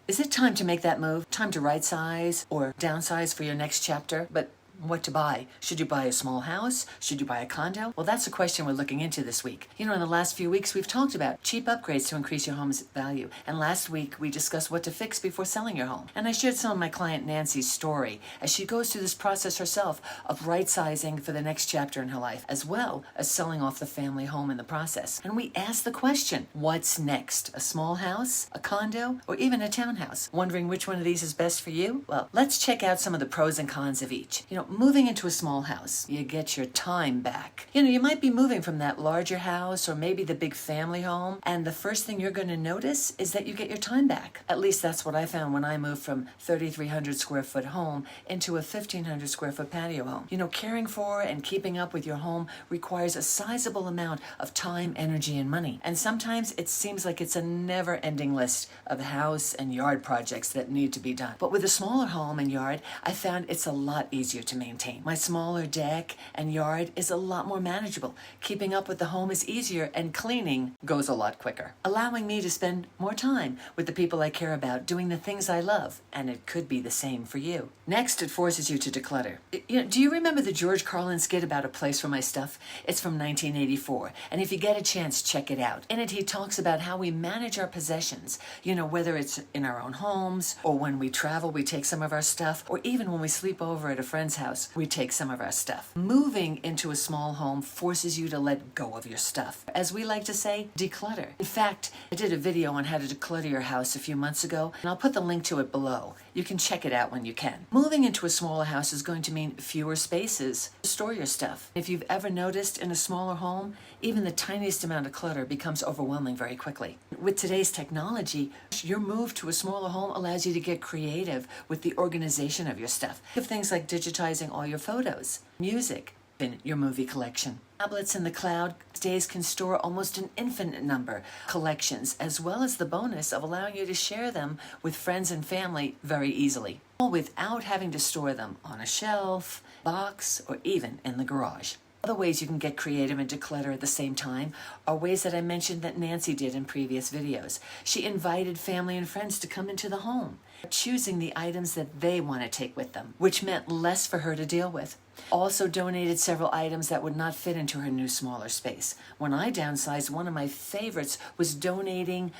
Is it time to make that move? Time to right size or downsize for your next chapter? But what to buy? Should you buy a small house? Should you buy a condo? Well, that's a question we're looking into this week. In the last few weeks, we've talked about cheap upgrades to increase your home's value. And last week, we discussed what to fix before selling your home. And I shared some of my client Nancy's story as she goes through this process herself of right-sizing for the next chapter in her life, as well as selling off the family home in the process. And we asked the question, what's next? A small house, a condo, or even a townhouse? Wondering which one of these is best for you? Well, let's check out some of the pros and cons of each. Moving into a small house, you get your time back. You might be moving from that larger house or maybe the big family home, and the first thing you're going to notice is that you get your time back. At least that's what I found when I moved from 3,300 square foot home into a 1,500 square foot patio home. Caring for and keeping up with your home requires a sizable amount of time, energy, and money. And sometimes it seems like it's a never-ending list of house and yard projects that need to be done. But with a smaller home and yard, I found it's a lot easier to maintain. My smaller deck and yard is a lot more manageable. Keeping up with the home is easier, and cleaning goes a lot quicker, allowing me to spend more time with the people I care about, doing the things I love, and it could be the same for you. Next, it forces you to declutter. Do you remember the George Carlin skit about A Place for My Stuff? It's from 1984, and if you get a chance, check it out. In it, he talks about how we manage our possessions, whether it's in our own homes, or when we travel, we take some of our stuff, or even when we sleep over at a friend's house, we take some of our stuff. Moving into a small home forces you to let go of your stuff. As we like to say, declutter. In fact, I did a video on how to declutter your house a few months ago, and I'll put the link to it below. You can check it out when you can. Moving into a smaller house is going to mean fewer spaces to store your stuff. If you've ever noticed in a smaller home, even the tiniest amount of clutter becomes overwhelming very quickly. With today's technology, your move to a smaller home allows you to get creative with the organization of your stuff. Think of things like digitizing all your photos, music, in your movie collection. Tablets in the cloud days can store almost an infinite number of collections, as well as the bonus of allowing you to share them with friends and family very easily, all without having to store them on a shelf, box, or even in the garage. Other ways you can get creative and declutter at the same time are ways that I mentioned that Nancy did in previous videos. She invited family and friends to come into the home, choosing the items that they want to take with them, which meant less for her to deal with. Also donated several items that would not fit into her new smaller space. When I downsized, one of my favorites was donating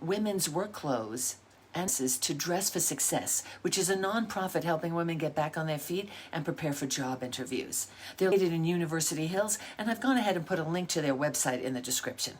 women's work clothes and to Dress for Success, which is a nonprofit helping women get back on their feet and prepare for job interviews. They're located in University Hills, and I've gone ahead and put a link to their website in the description.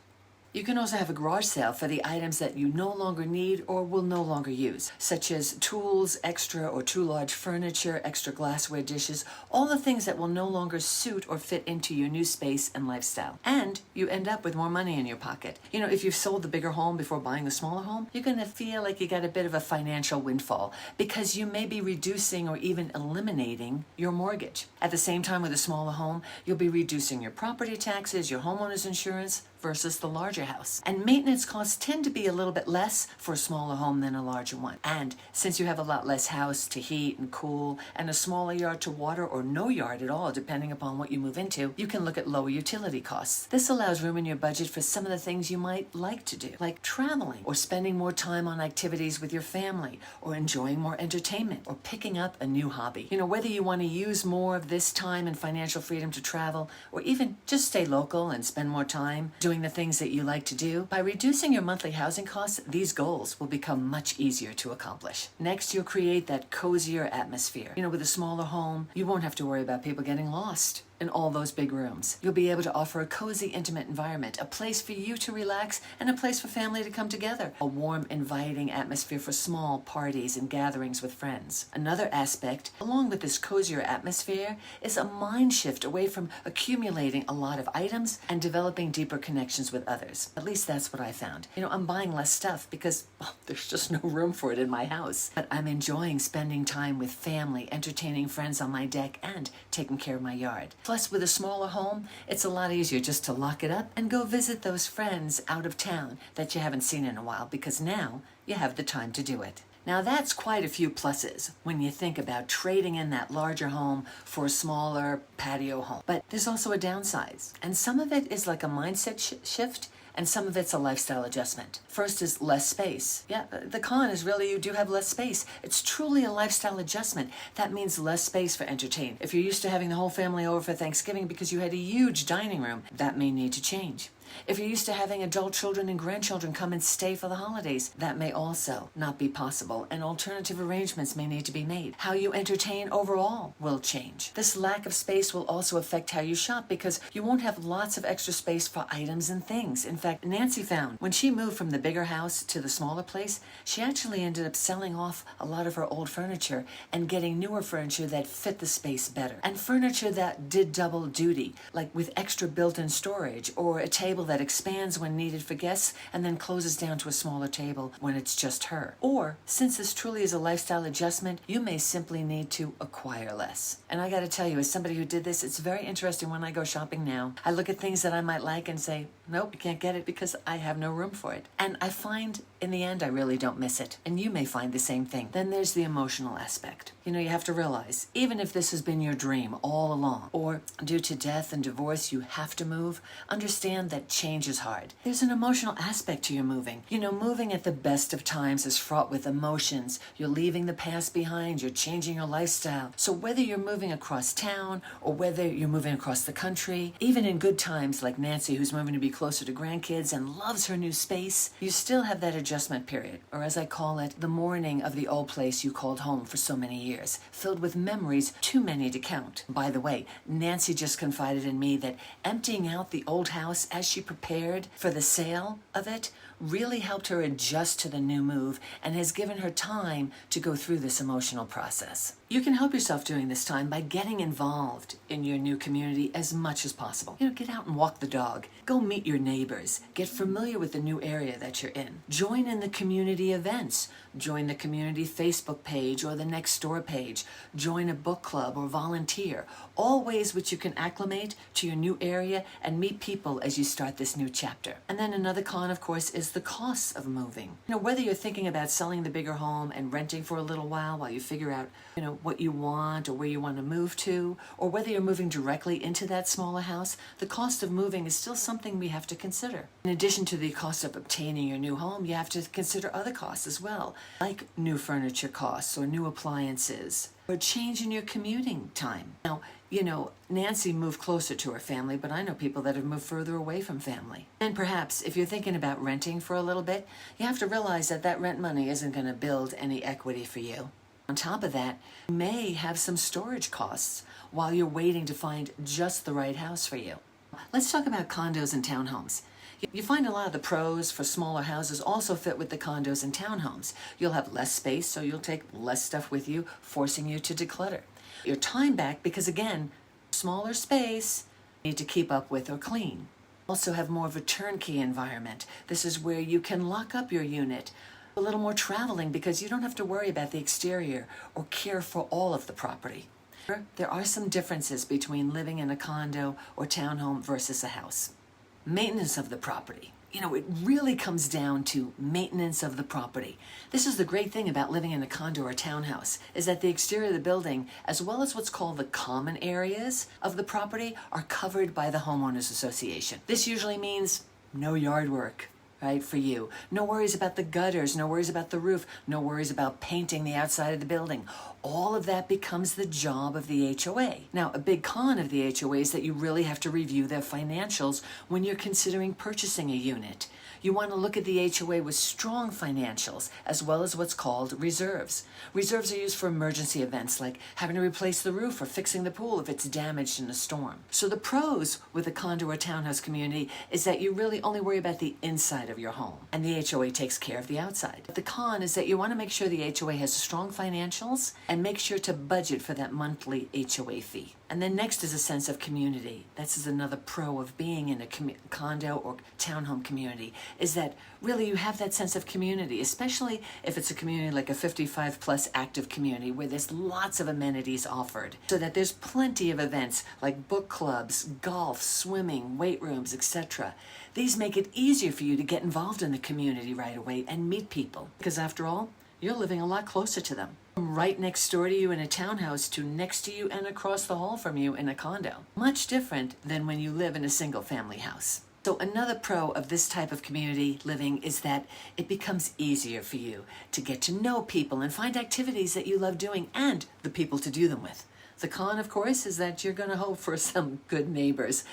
You can also have a garage sale for the items that you no longer need or will no longer use, such as tools, extra or too large furniture, extra glassware dishes, all the things that will no longer suit or fit into your new space and lifestyle. And you end up with more money in your pocket. If you've sold the bigger home before buying the smaller home, you're going to feel like you got a bit of a financial windfall because you may be reducing or even eliminating your mortgage. At the same time, with a smaller home, you'll be reducing your property taxes, your homeowner's insurance, versus the larger house. And maintenance costs tend to be a little bit less for a smaller home than a larger one. And since you have a lot less house to heat and cool and a smaller yard to water or no yard at all, depending upon what you move into, you can look at lower utility costs. This allows room in your budget for some of the things you might like to do, like traveling or spending more time on activities with your family or enjoying more entertainment or picking up a new hobby. Whether you want to use more of this time and financial freedom to travel or even just stay local and spend more time doing the things that you like to do, by reducing your monthly housing costs, these goals will become much easier to accomplish. Next, you'll create that cozier atmosphere. With a smaller home, you won't have to worry about people getting lost in all those big rooms. You'll be able to offer a cozy, intimate environment, a place for you to relax, and a place for family to come together. A warm, inviting atmosphere for small parties and gatherings with friends. Another aspect, along with this cozier atmosphere, is a mind shift away from accumulating a lot of items and developing deeper connections with others. At least that's what I found. I'm buying less stuff because there's just no room for it in my house. But I'm enjoying spending time with family, entertaining friends on my deck, and taking care of my yard. Plus, with a smaller home, it's a lot easier just to lock it up and go visit those friends out of town that you haven't seen in a while, because now you have the time to do it. Now that's quite a few pluses when you think about trading in that larger home for a smaller patio home. But there's also a downside, and some of it is like a mindset shift, and some of it's a lifestyle adjustment. First is less space. Yeah, the con is really you do have less space. It's truly a lifestyle adjustment. That means less space for entertainment. If you're used to having the whole family over for Thanksgiving because you had a huge dining room, that may need to change. If you're used to having adult children and grandchildren come and stay for the holidays, that may also not be possible, and alternative arrangements may need to be made. How you entertain overall will change. This lack of space will also affect how you shop because you won't have lots of extra space for items and things. In fact, Nancy found when she moved from the bigger house to the smaller place, she actually ended up selling off a lot of her old furniture and getting newer furniture that fit the space better. And furniture that did double duty, like with extra built-in storage or a table that expands when needed for guests and then closes down to a smaller table when it's just her. Or, since this truly is a lifestyle adjustment, you may simply need to acquire less. And I gotta tell you, as somebody who did this, it's very interesting when I go shopping now. I look at things that I might like and say, nope, you can't get it because I have no room for it. And I find in the end, I really don't miss it. And you may find the same thing. Then there's the emotional aspect. You know, you have to realize, even if this has been your dream all along, or due to death and divorce, you have to move, understand that change is hard. There's an emotional aspect to your moving. You know, moving at the best of times is fraught with emotions. You're leaving the past behind. You're changing your lifestyle. So whether you're moving across town or whether you're moving across the country, even in good times like Nancy, who's moving to be closer to grandkids and loves her new space, you still have that adjustment period, or as I call it, the mourning of the old place you called home for so many years, filled with memories too many to count. By the way, Nancy just confided in me that emptying out the old house as she prepared for the sale of it really helped her adjust to the new move and has given her time to go through this emotional process. You can help yourself during this time by getting involved in your new community as much as possible. You know, get out and walk the dog. Go meet your neighbors. Get familiar with the new area that you're in. Join in the community events. Join the community Facebook page or the next door page. Join a book club or volunteer. All ways which you can acclimate to your new area and meet people as you start this new chapter. And then another con, of course, is the costs of moving. You know, whether you're thinking about selling the bigger home and renting for a little while you figure out, you know, what you want or where you want to move to, or whether you're moving directly into that smaller house, the cost of moving is still something we have to consider. In addition to the cost of obtaining your new home, you have to consider other costs as well, like new furniture costs or new appliances, or change in your commuting time. Now, you know, Nancy moved closer to her family, but I know people that have moved further away from family. And perhaps if you're thinking about renting for a little bit, you have to realize that that rent money isn't going to build any equity for you. On top of that, you may have some storage costs while you're waiting to find just the right house for you. Let's talk about condos and townhomes. You find a lot of the pros for smaller houses also fit with the condos and townhomes. You'll have less space, so you'll take less stuff with you, forcing you to declutter. Your time back because, again, smaller space, you need to keep up with or clean. Also have more of a turnkey environment. This is where you can lock up your unit. A little more traveling because you don't have to worry about the exterior or care for all of the property. There are some differences between living in a condo or townhome versus a house. Maintenance of the property. You know, it really comes down to maintenance of the property. This is the great thing about living in a condo or townhouse, is that the exterior of the building, as well as what's called the common areas of the property, are covered by the homeowners association. This usually means no yard work, right, for you. No worries about the gutters, no worries about the roof, no worries about painting the outside of the building. All of that becomes the job of the HOA. Now, a big con of the HOA is that you really have to review their financials when you're considering purchasing a unit. You want to look at the HOA with strong financials, as well as what's called reserves. Reserves are used for emergency events like having to replace the roof or fixing the pool if it's damaged in a storm. So the pros with a condo or townhouse community is that you really only worry about the inside of your home, and the HOA takes care of the outside. But the con is that you want to make sure the HOA has strong financials and make sure to budget for that monthly HOA fee. And then next is a sense of community. This is another pro of being in a condo or townhome community, is that really you have that sense of community, especially if it's a community like a 55 plus active community where there's lots of amenities offered, so that there's plenty of events like book clubs, golf, swimming, weight rooms, etc. These make it easier for you to get involved in the community right away and meet people, because after all, you're living a lot closer to them. From right next door to you in a townhouse to next to you and across the hall from you in a condo. Much different than when you live in a single family house. So another pro of this type of community living is that it becomes easier for you to get to know people and find activities that you love doing and the people to do them with. The con, of course, is that you're going to hope for some good neighbors,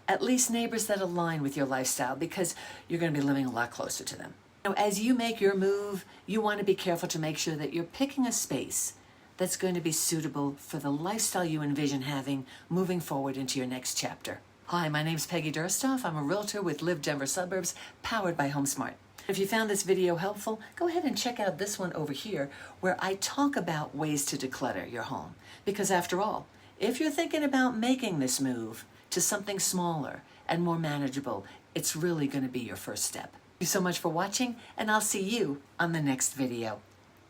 at least neighbors that align with your lifestyle, because you're going to be living a lot closer to them. As you make your move, you want to be careful to make sure that you're picking a space that's going to be suitable for the lifestyle you envision having moving forward into your next chapter. Hi, my name's Peggy Durstoff. I'm a realtor with Live Denver Suburbs, powered by HomeSmart. If you found this video helpful, go ahead and check out this one over here where I talk about ways to declutter your home. Because after all, if you're thinking about making this move to something smaller and more manageable, it's really going to be your first step. Thank you so much for watching, and I'll see you on the next video.